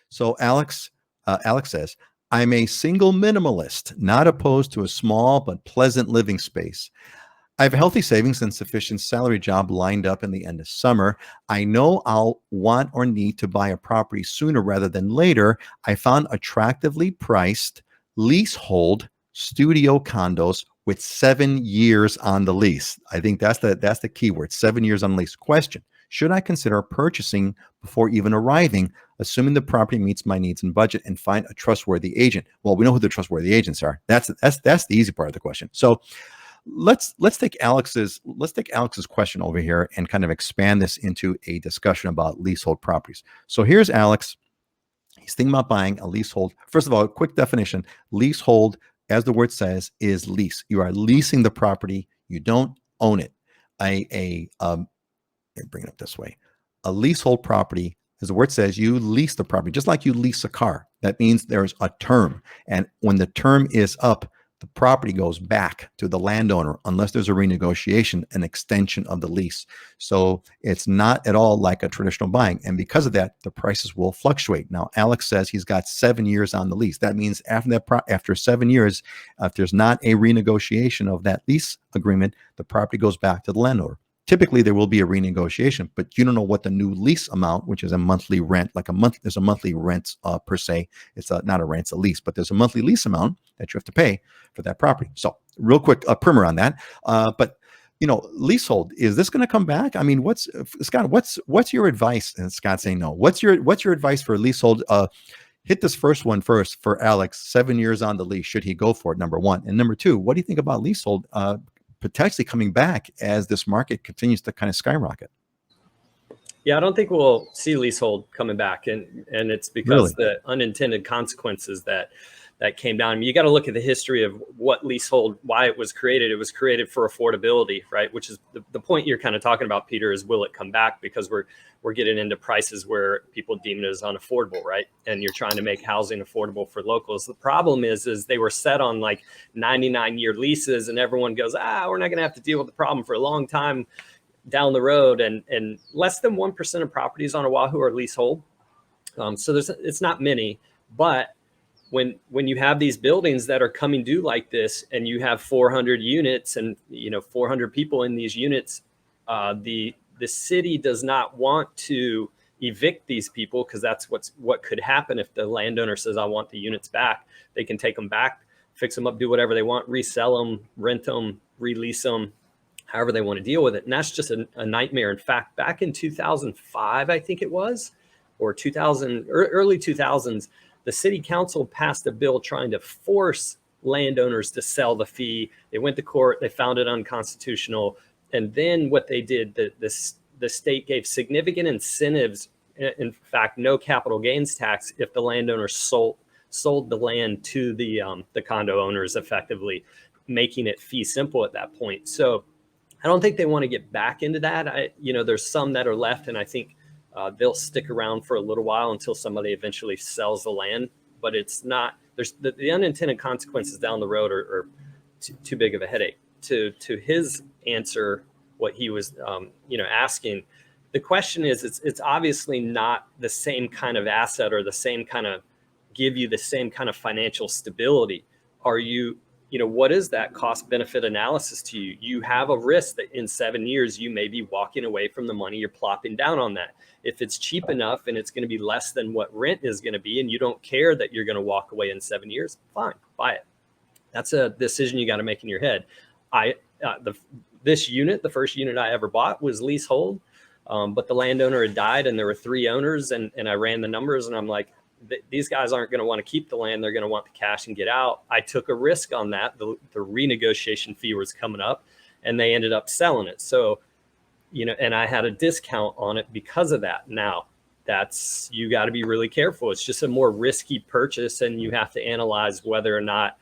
So Alex says, I'm a single minimalist, not opposed to a small but pleasant living space. I have healthy savings and sufficient salary job lined up in the end of summer. I know I'll want or need to buy a property sooner rather than later. I found attractively priced leasehold studio condos with 7 years on the lease. I think that's the key word, 7 years on lease. Question: should I consider purchasing before even arriving, assuming the property meets my needs and budget, and find a trustworthy agent? Well, we know who the trustworthy agents are. That's the easy part of the question. So let's take Alex's question over here and kind of expand this into a discussion about leasehold properties. So here's Alex. He's thinking about buying a leasehold. First of all, a quick definition: leasehold, as the word says, is lease. You are leasing the property. You don't own it. Bring it up this way. A leasehold property, as the word says, you lease the property, just like you lease a car. That means there's a term. And when the term is up, the property goes back to the landowner unless there's a renegotiation, an extension of the lease. So it's not at all like a traditional buying. And because of that, the prices will fluctuate. Now, Alex says he's got 7 years on the lease. That means after 7 years, if there's not a renegotiation of that lease agreement, the property goes back to the landowner. Typically, there will be a renegotiation, but you don't know what the new lease amount, which is a monthly rent, there's a monthly rent per se. It's not a rent, it's a lease, but there's a monthly lease amount that you have to pay for that property. So real quick, a primer on that. But leasehold, is this going to come back? I mean, what's your advice? And Scott's saying no. What's your advice for leasehold? Hit this first one first for Alex. 7 years on the lease. Should he go for it? Number one. And number two, what do you think about leasehold potentially coming back as this market continues to kind of skyrocket? Yeah, I don't think we'll see leasehold coming back, and it's because the unintended consequences that came down. I mean, you got to look at the history of what leasehold, why it was created. It was created for affordability, right? Which is the point you're kind of talking about, Peter, is will it come back? Because we're getting into prices where people deem it as unaffordable, right? And you're trying to make housing affordable for locals. The problem is they were set on like 99-year leases, and everyone goes, we're not going to have to deal with the problem for a long time down the road. And less than 1% of properties on Oahu are leasehold. So it's not many, but when you have these buildings that are coming due like this, and you have 400 units and 400 people in these units, the city does not want to evict these people, because that's what could happen if the landowner says, I want the units back. They can take them back, fix them up, do whatever they want, resell them, rent them, release them, however they want to deal with it. And that's just a nightmare. In fact, back in 2005, I think it was, or early 2000s, the city council passed a bill trying to force landowners to sell the fee. They went to court, they found it unconstitutional. And then what they did, the state gave significant incentives, in fact, no capital gains tax, if the landowner sold the land to the condo owners, effectively making it fee simple at that point. So I don't think they want to get back into that. There's some that are left, and I think they'll stick around for a little while until somebody eventually sells the land. But it's not, there's the unintended consequences down the road are too big of a headache. To his answer, what he was asking, the question is, it's obviously not the same kind of asset or the same kind of give you the same kind of financial stability. Are you, what is that cost benefit analysis to you? You have a risk that in 7 years, you may be walking away from the money you're plopping down on that. If it's cheap enough and it's going to be less than what rent is going to be, and you don't care that you're going to walk away in 7 years, fine, buy it. That's a decision you got to make in your head. This unit, the first unit I ever bought, was leasehold, but the landowner had died and there were 3 owners, and I ran the numbers, and I'm like, these guys aren't going to want to keep the land. They're going to want the cash and get out. I took a risk on that. The renegotiation fee was coming up, and they ended up selling it. So, and I had a discount on it because of that. Now, you got to be really careful. It's just a more risky purchase, and you have to analyze whether or not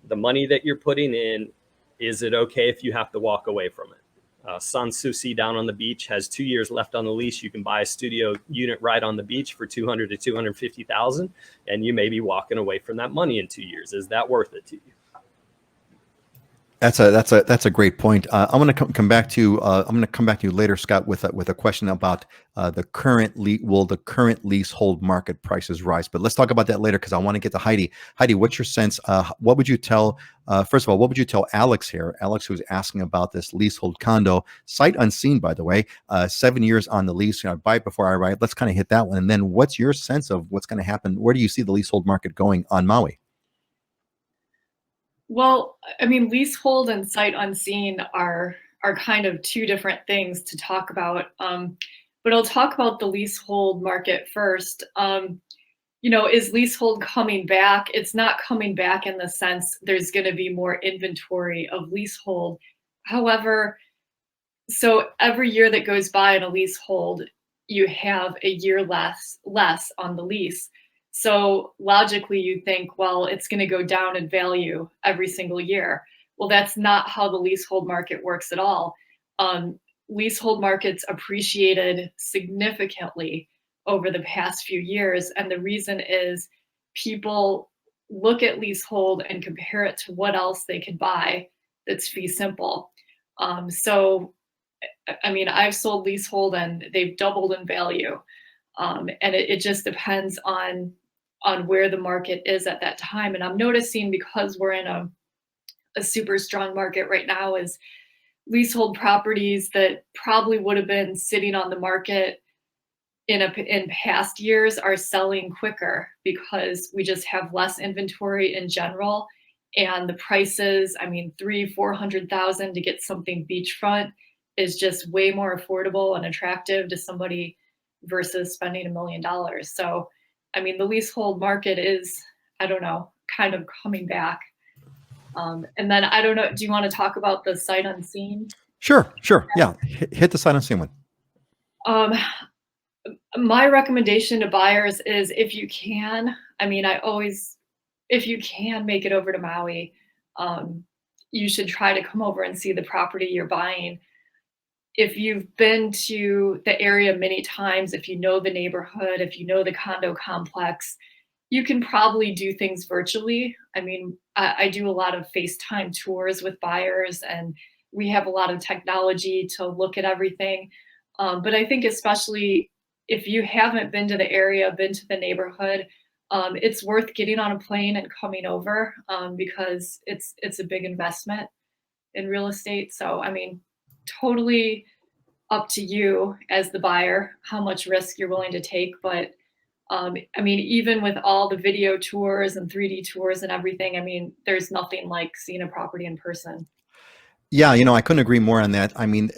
the money that you're putting in, is it okay if you have to walk away from it? Sanssouci down on the beach has 2 years left on the lease. You can buy a studio unit right on the beach for $200,000 to $250,000, and you may be walking away from that money in 2 years. Is that worth it to you? That's a great point. I'm going to come back to I'm going to come back to you later, Scott, with a question about will the current leasehold market prices rise? But let's talk about that later because I want to get to Heidi. Heidi, what's your sense? What would you tell? First of all, what would you tell Alex here? Alex, who's asking about this leasehold condo, sight unseen, by the way, 7 years on the lease. Buy it before I write. Let's kind of hit that one, and then what's your sense of what's going to happen? Where do you see the leasehold market going on Maui? Well, I mean, leasehold and sight unseen are kind of two different things to talk about. But I'll talk about the leasehold market first. Is leasehold coming back? It's not coming back in the sense there's going to be more inventory of leasehold. However, so every year that goes by in a leasehold, you have a year less on the lease. So logically, you think, well, it's going to go down in value every single year. Well, that's not how the leasehold market works at all. Leasehold markets appreciated significantly over the past few years. And the reason is people look at leasehold and compare it to what else they could buy that's fee simple. So I mean, I've sold leasehold and they've doubled in value. And it just depends on where the market is at that time. And I'm noticing because we're in a super strong market right now is leasehold properties that probably would have been sitting on the market in past years are selling quicker because we just have less inventory in general. And the prices, I mean, 300,000-400,000 to get something beachfront is just way more affordable and attractive to somebody versus spending $1 million. So, I mean, the leasehold market is, I don't know, kind of coming back. And then I don't know, do you want to talk about the sight unseen? Sure. Yeah, hit the sight unseen one. My recommendation to buyers is if you can, I mean, if you can make it over to Maui, you should try to come over and see the property you're buying. If you've been to the area many times, if you know the neighborhood, if you know the condo complex, you can probably do things virtually. I mean, I do a lot of FaceTime tours with buyers, and we have a lot of technology to look at everything. But I think especially if you haven't been to the area, been to the neighborhood, it's worth getting on a plane and coming over because it's a big investment in real estate. So, I mean, totally up to you as the buyer, how much risk you're willing to take. But I mean, even with all the video tours and 3D tours and everything, I mean, there's nothing like seeing a property in person. Yeah, I couldn't agree more on that. I mean,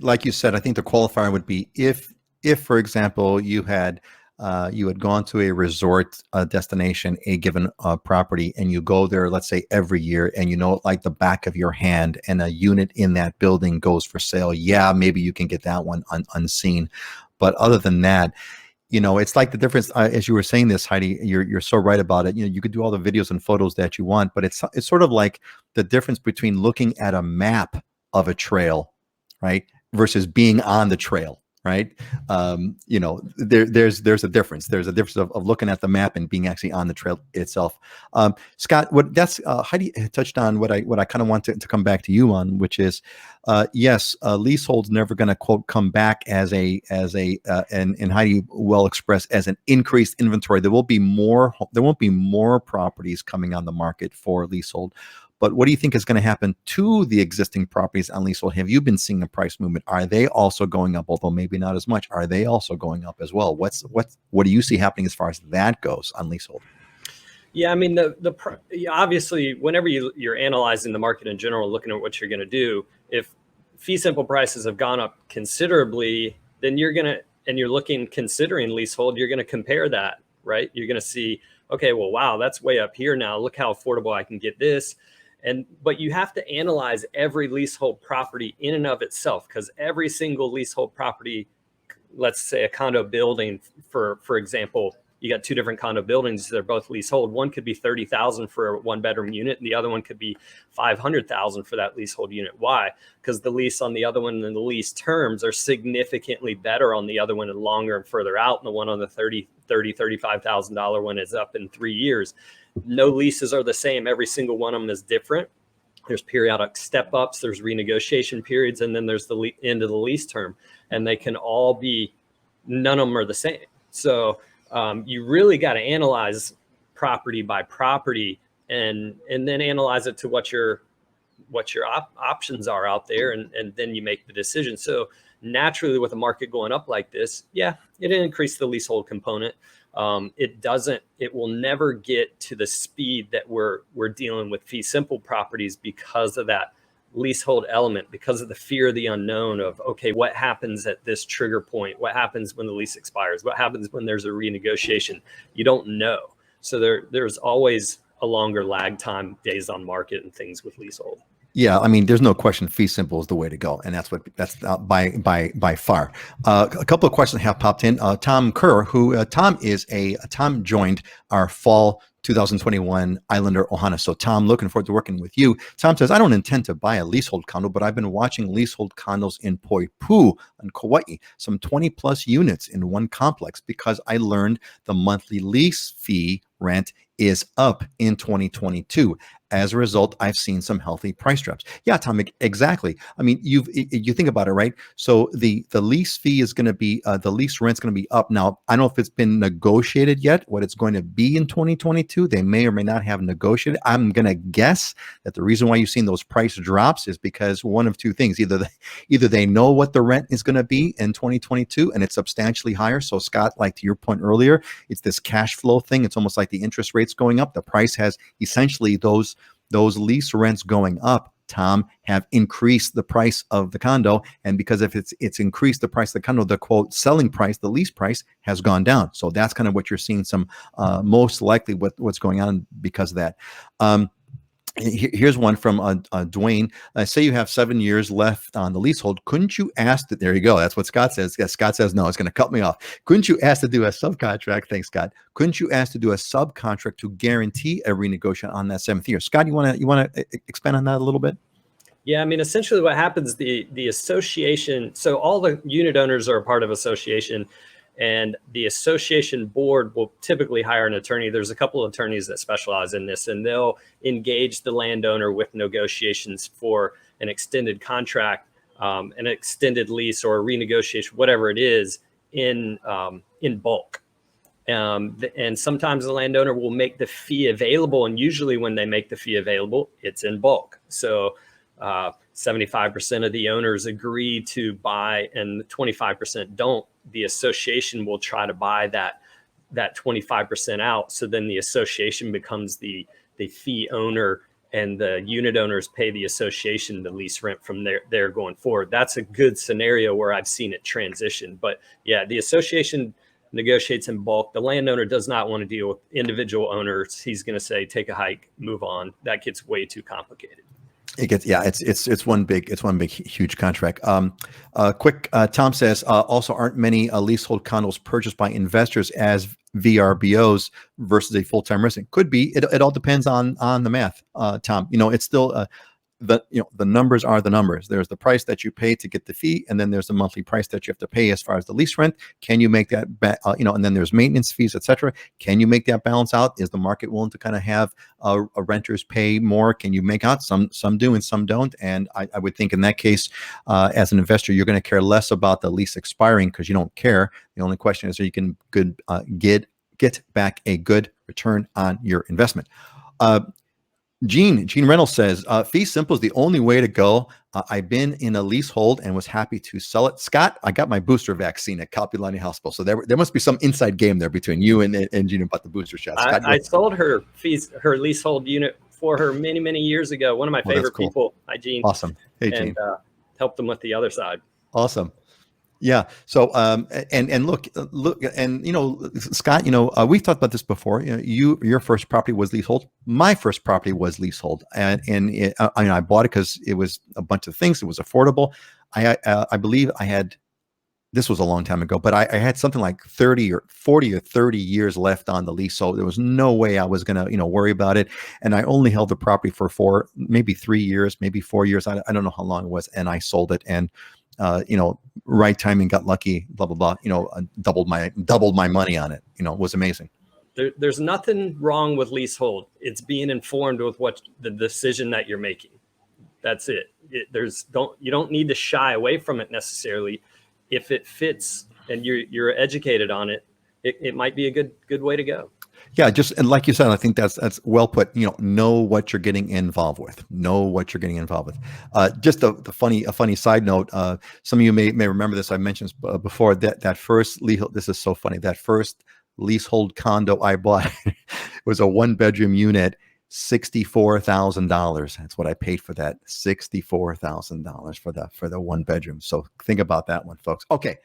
like you said, I think the qualifier would be if, for example, you had gone to a resort destination, a given property, and you go there, let's say every year, and you know it like the back of your hand, and a unit in that building goes for sale. Yeah, maybe you can get that one unseen, but other than that, it's like the difference. As you were saying this, Heidi, you're so right about it. You could do all the videos and photos that you want, but it's sort of like the difference between looking at a map of a trail, right, versus being on the trail, right? There's a difference. There's a difference of looking at the map and being actually on the trail itself. Scott, what that's Heidi touched on what I kind of want to come back to you on, which is yes, leasehold's never going to quote come back as and Heidi well expressed as an increased inventory. There won't be more properties coming on the market for leasehold. But what do you think is going to happen to the existing properties on leasehold? Have you been seeing a price movement? Are they also going up, although maybe not as much? Are they also going up as well? What do you see happening as far as that goes on leasehold? Yeah, I mean, obviously, whenever you're analyzing the market in general, looking at what you're going to do, if fee simple prices have gone up considerably, then considering leasehold, you're going to compare that, right? You're going to see, okay, well, wow, that's way up here now. Look how affordable I can get this. But you have to analyze every leasehold property in and of itself, because every single leasehold property, let's say a condo building, for example, you got two different condo buildings. They're both leasehold. One could be 30,000 for a 1-bedroom unit, and the other one could be 500,000 for that leasehold unit. Why? Because the lease on the other one and the lease terms are significantly better on the other one and longer and further out. And the one on the $35,000 one is up in 3 years. No leases are the same. Every single one of them is different. There's periodic step ups, there's renegotiation periods, and then there's the end of the lease term, and they can all be, none of them are the same. So you really got to analyze property by property, and then analyze it to what your options are out there, and then you make the decision. So naturally, with a market going up like this, yeah, it increased the leasehold component. It will never get to the speed that we're dealing with fee simple properties because of that leasehold element, because of the fear of the unknown of, okay, what happens at this trigger point? What happens when the lease expires? What happens when there's a renegotiation? You don't know. So there's always a longer lag time, days on market, and things with leasehold. Yeah, I mean, there's no question. Fee simple is the way to go, and that's by far. A couple of questions have popped in. Tom Kerr, who Tom joined our fall 2021 Islander Ohana. So Tom, looking forward to working with you. Tom says, I don't intend to buy a leasehold condo, but I've been watching leasehold condos in Poipu in Kauai, some 20 plus units in one complex, because I learned the monthly lease fee rent is up in 2022. As a result, I've seen some healthy price drops. Yeah, Tom, exactly. I mean, you think about it, right? So the lease fee is going to be, the lease rent's going to be up. Now, I don't know if it's been negotiated yet, what it's going to be in 2022. They may or may not have negotiated. I'm going to guess that the reason why you've seen those price drops is because one of two things. Either they know what the rent is going to be in 2022 and it's substantially higher. So Scott, like to your point earlier, it's this cash flow thing. It's almost like the interest rates going up. The price has essentially those lease rents going up, Tom, have increased the price of the condo. And because if it's increased the price of the condo, the quote selling price, the lease price has gone down. So that's kind of what you're seeing, some most likely what's going on because of that. Here's one from Dwayne. Say you have 7 years left on the leasehold. Couldn't you ask that? There you go. That's what Scott says. Yes, Scott says no. It's going to cut me off. Couldn't you ask to do a subcontract? Thanks, Scott. Couldn't you ask to do a subcontract to guarantee a renegotiation on that 7th year? Scott, you want to expand on that a little bit? Yeah, I mean, essentially what happens, the association, so all the unit owners are a part of association, and the association board will typically hire an attorney. There's a couple of attorneys that specialize in this, and they'll engage the landowner with negotiations for an extended contract, an extended lease, or a renegotiation, whatever it is, in bulk. And sometimes the landowner will make the fee available, and usually when they make the fee available, it's in bulk. So 75% of the owners agree to buy and 25% don't. The association will try to buy that 25% out. So then the association becomes the fee owner, and the unit owners pay the association the lease rent from there going forward. That's a good scenario where I've seen it transition. But yeah, the association negotiates in bulk. The landowner does not want to deal with individual owners. He's going to say, take a hike, move on. That gets way too complicated. It's one big huge contract. Tom says also aren't many leasehold condos purchased by investors as VRBOs versus a full-time resident? Could be. It all depends on the math, Tom. It's still the numbers are the numbers. There's the price that you pay to get the fee, and then there's the monthly price that you have to pay as far as the lease rent. Can you make that and then there's maintenance fees, etc. Can you make that balance out? Is the market willing to kind of have renters pay more? Can you make out? Some do and some don't. And I would think in that case, as an investor, you're going to care less about the lease expiring because you don't care. The only question is, you can get back a good return on your investment. Gene Reynolds says, fee simple is the only way to go. I've been in a leasehold and was happy to sell it. Scott, I got my booster vaccine at Kapiolani Hospital. So there must be some inside game there between you and Gene about the booster shot. Scott, I sold her leasehold unit for her many, many years ago. One of my favorite people. Hi, Gene. Awesome. Hey, Gene. And helped them with the other side. Awesome. Yeah. So, and look, and Scott, we've talked about this before. Your first property was leasehold. My first property was leasehold, and I bought it because it was a bunch of things. It was affordable. I believe I had. This was a long time ago, but I had something like 30 or 40 or 30 years left on the lease, so there was no way I was gonna, worry about it. And I only held the property for maybe 3 years, maybe 4 years. I don't know how long it was, and I sold it. And right timing, got lucky, blah, blah, blah, doubled my money on it. It was amazing. There's nothing wrong with leasehold. It's being informed with what the decision that you're making. That's it. You don't need to shy away from it necessarily. If it fits and you're educated on it, it might be a good way to go. Yeah, just and like you said, I think that's well put. Know what you're getting involved with. Know what you're getting involved with. Just a funny side note. Some of you may remember this. I mentioned this before that first leasehold. This is so funny. That first leasehold condo I bought was a 1-bedroom unit, $64,000. That's what I paid for that. $64,000 for the 1-bedroom. So think about that one, folks. Okay.